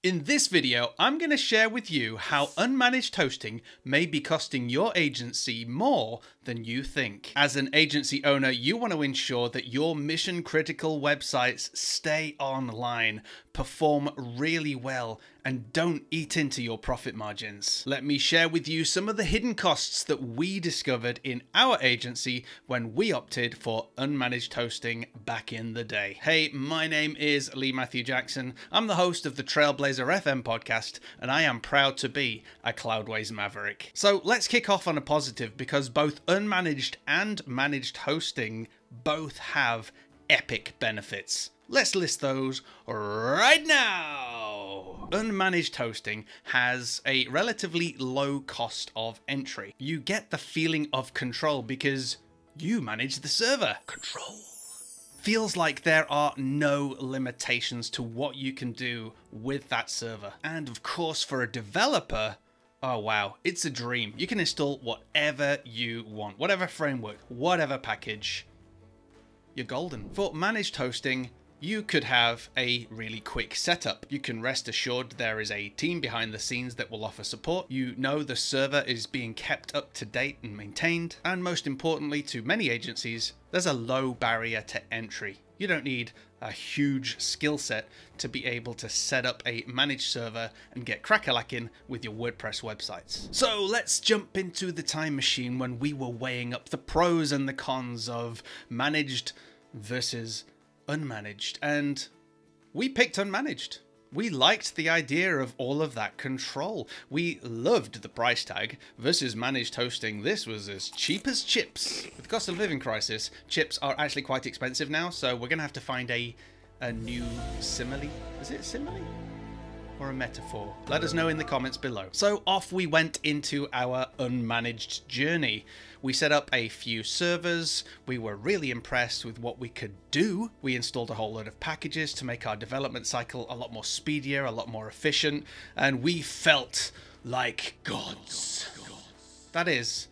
In this video, I'm going to share with you how unmanaged hosting may be costing your agency more than you think. As an agency owner, you want to ensure that your mission critical websites stay online, perform really well, and don't eat into your profit margins. Let me share with you some of the hidden costs that we discovered in our agency when we opted for unmanaged hosting back in the day. Hey, my name is Lee Matthew Jackson. I'm the host of the Trailblazer FM podcast, and I am proud to be a Cloudways maverick. So let's kick off on a positive, because both unmanaged and managed hosting both have epic benefits. Let's list those right now. Unmanaged hosting has a relatively low cost of entry. You get the feeling of control because you manage the server. Control. Feels like there are no limitations to what you can do with that server. And of course, for a developer, oh wow, it's a dream. You can install whatever you want, whatever framework, whatever package. You're golden. For managed hosting, you could have a really quick setup. You can rest assured there is a team behind the scenes that will offer support. You know the server is being kept up to date and maintained. And most importantly, to many agencies, there's a low barrier to entry. You don't need a huge skill set to be able to set up a managed server and get crack-a-lacking with your WordPress websites. So let's jump into the time machine when we were weighing up the pros and the cons of managed versus unmanaged, and we picked unmanaged. We liked the idea of all of that control. We loved the price tag. Versus managed hosting, this was as cheap as chips. With the cost of living crisis, chips are actually quite expensive now, so we're gonna have to find a new simile. Is it simile? Or a metaphor? Let us know in the comments below. So off we went into our unmanaged journey. We set up a few servers. We were really impressed with what we could do. We installed a whole load of packages to make our development cycle a lot more speedier, a lot more efficient, and we felt like gods. That is,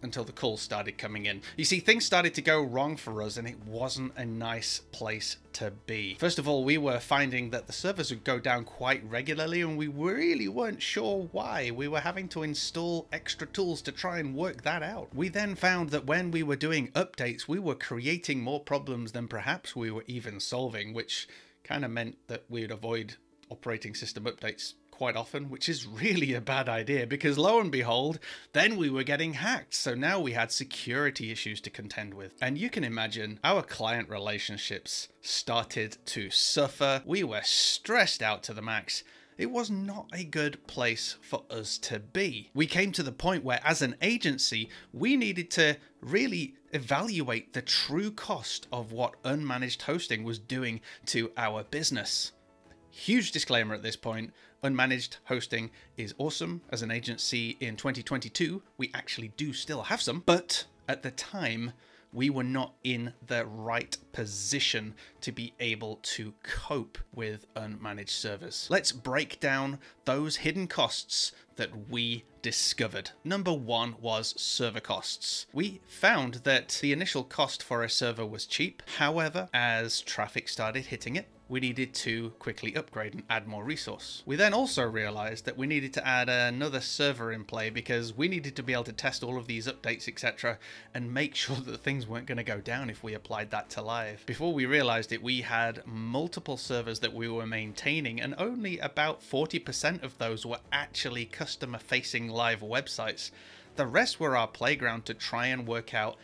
until the calls started coming in. You see, things started to go wrong for us, and it wasn't a nice place to be. First of all, we were finding that the servers would go down quite regularly, and we really weren't sure why. We were having to install extra tools to try and work that out. We then found that when we were doing updates, we were creating more problems than perhaps we were even solving, which kind of meant that we would avoid operating system updates quite often, which is really a bad idea, because lo and behold, then we were getting hacked. So now we had security issues to contend with. And you can imagine our client relationships started to suffer. We were stressed out to the max. It was not a good place for us to be. We came to the point where, as an agency, we needed to really evaluate the true cost of what unmanaged hosting was doing to our business. Huge disclaimer at this point, unmanaged hosting is awesome. As an agency in 2022, we actually do still have some, but at the time, we were not in the right position to be able to cope with unmanaged servers. Let's break down those hidden costs that we discovered. Number one was server costs. We found that the initial cost for a server was cheap. However, as traffic started hitting it, we needed to quickly upgrade and add more resource. We then also realized that we needed to add another server in play, because we needed to be able to test all of these updates, etc., and make sure that things weren't going to go down if we applied that to live. Before we realized it, we had multiple servers that we were maintaining, and only about 40% of those were actually customer-facing live websites. The rest were our playground to try and work out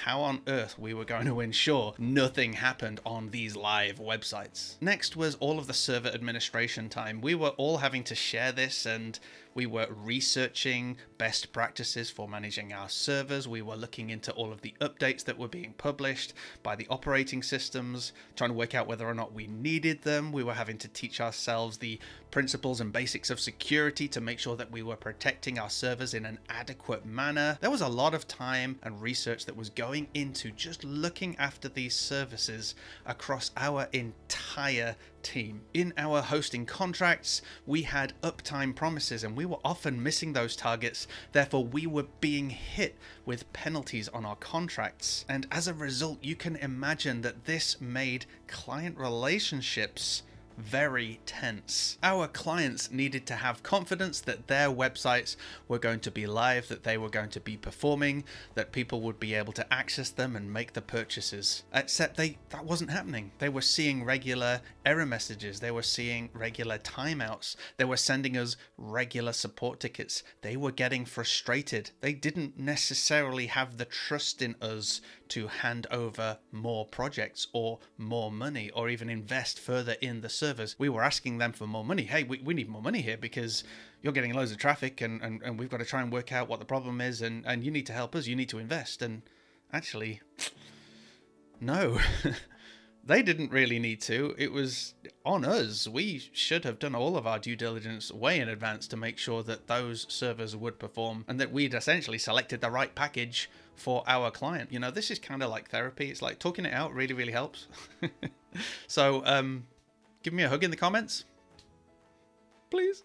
how on earth we were going to ensure nothing happened on these live websites. Next was all of the server administration time. We were all having to share this, and we were researching best practices for managing our servers. We were looking into all of the updates that were being published by the operating systems, trying to work out whether or not we needed them. We were having to teach ourselves the principles and basics of security to make sure that we were protecting our servers in an adequate manner. There was a lot of time and research that was going into just looking after these services across our entire team. In our hosting contracts, we had uptime promises, and we were often missing those targets. Therefore, we were being hit with penalties on our contracts. And as a result, you can imagine that this made client relationships very tense. Our clients needed to have confidence that their websites were going to be live, that they were going to be performing, that people would be able to access them and make the purchases. Except that wasn't happening. They were seeing regular error messages. They were seeing regular timeouts. They were sending us regular support tickets. They were getting frustrated. They didn't necessarily have the trust in us to hand over more projects or more money or even invest further in the servers. We were asking them for more money. Hey, we need more money here because you're getting loads of traffic and we've got to try and work out what the problem is and you need to help us. You need to invest. And actually, no. They didn't really need to. It was on us. We should have done all of our due diligence way in advance to make sure that those servers would perform and that we'd essentially selected the right package for our client. You know, this is kind of like therapy. It's like talking it out really, really helps. So, give me a hug in the comments, please.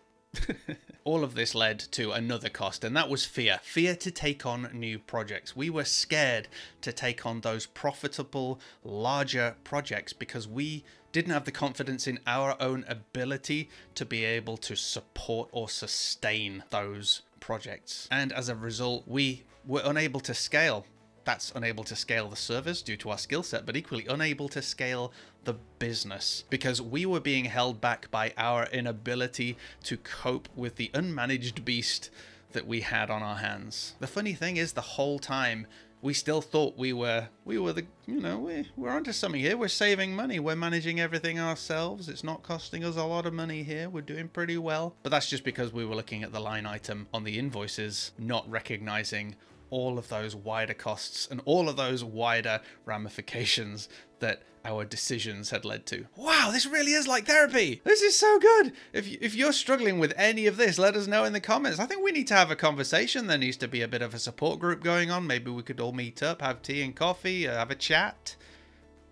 All of this led to another cost, and that was fear. Fear to take on new projects. We were scared to take on those profitable, larger projects because we didn't have the confidence in our own ability to be able to support or sustain those projects. And as a result, we were unable to scale. That's unable to scale the servers due to our skill set, but equally unable to scale the business because we were being held back by our inability to cope with the unmanaged beast that we had on our hands. The funny thing is, the whole time we still thought we were the, you know, we're onto something here. We're saving money. We're managing everything ourselves. It's not costing us a lot of money here. We're doing pretty well. But that's just because we were looking at the line item on the invoices, not recognizing all of those wider costs and all of those wider ramifications that our decisions had led to. Wow, this really is like therapy. This is so good. If you're struggling with any of this, let us know in the comments. I think we need to have a conversation. There needs to be a bit of a support group going on. Maybe we could all meet up, have tea and coffee, have a chat,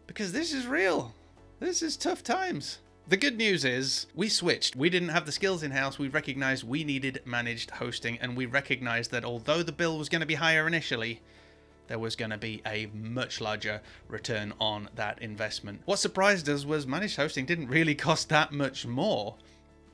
because this is real. This is tough times. The good news is we switched. We didn't have the skills in-house. We recognized we needed managed hosting, and we recognized that although the bill was going to be higher initially, there was going to be a much larger return on that investment. What surprised us was managed hosting didn't really cost that much more.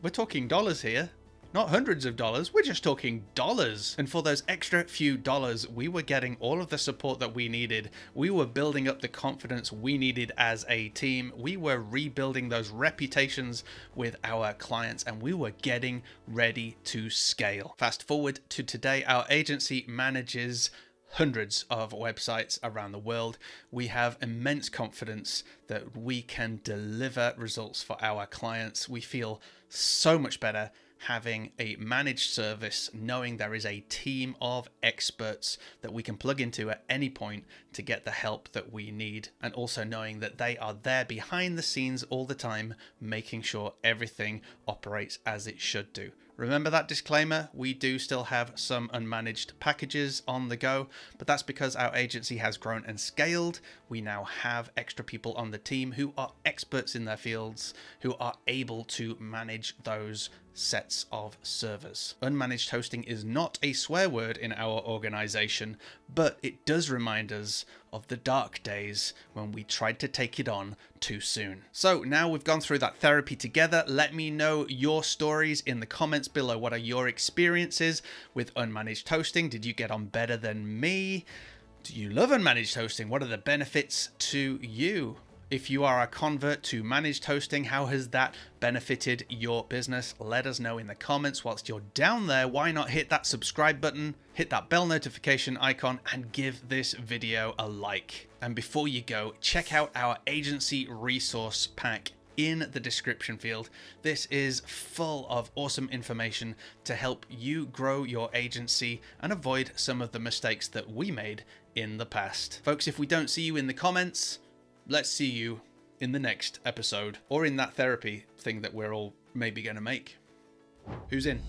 We're talking dollars here. Not hundreds of dollars, we're just talking dollars. And for those extra few dollars, we were getting all of the support that we needed. We were building up the confidence we needed as a team. We were rebuilding those reputations with our clients, and we were getting ready to scale. Fast forward to today, our agency manages hundreds of websites around the world. We have immense confidence that we can deliver results for our clients. We feel so much better having a managed service, knowing there is a team of experts that we can plug into at any point to get the help that we need, and also knowing that they are there behind the scenes all the time, making sure everything operates as it should do. Remember that disclaimer, we do still have some unmanaged packages on the go, but that's because our agency has grown and scaled. We now have extra people on the team who are experts in their fields, who are able to manage those sets of servers. Unmanaged hosting is not a swear word in our organization, but it does remind us of the dark days when we tried to take it on too soon. So now we've gone through that therapy together. Let me know your stories in the comments below. What are your experiences with unmanaged hosting? Did you get on better than me? Do you love unmanaged hosting? What are the benefits to you? If you are a convert to managed hosting, how has that benefited your business? Let us know in the comments. Whilst you're down there, why not hit that subscribe button, hit that bell notification icon, and give this video a like. And before you go, check out our agency resource pack in the description field. This is full of awesome information to help you grow your agency and avoid some of the mistakes that we made in the past. Folks, if we don't see you in the comments, let's see you in the next episode, or in that therapy thing that we're all maybe going to make. Who's in?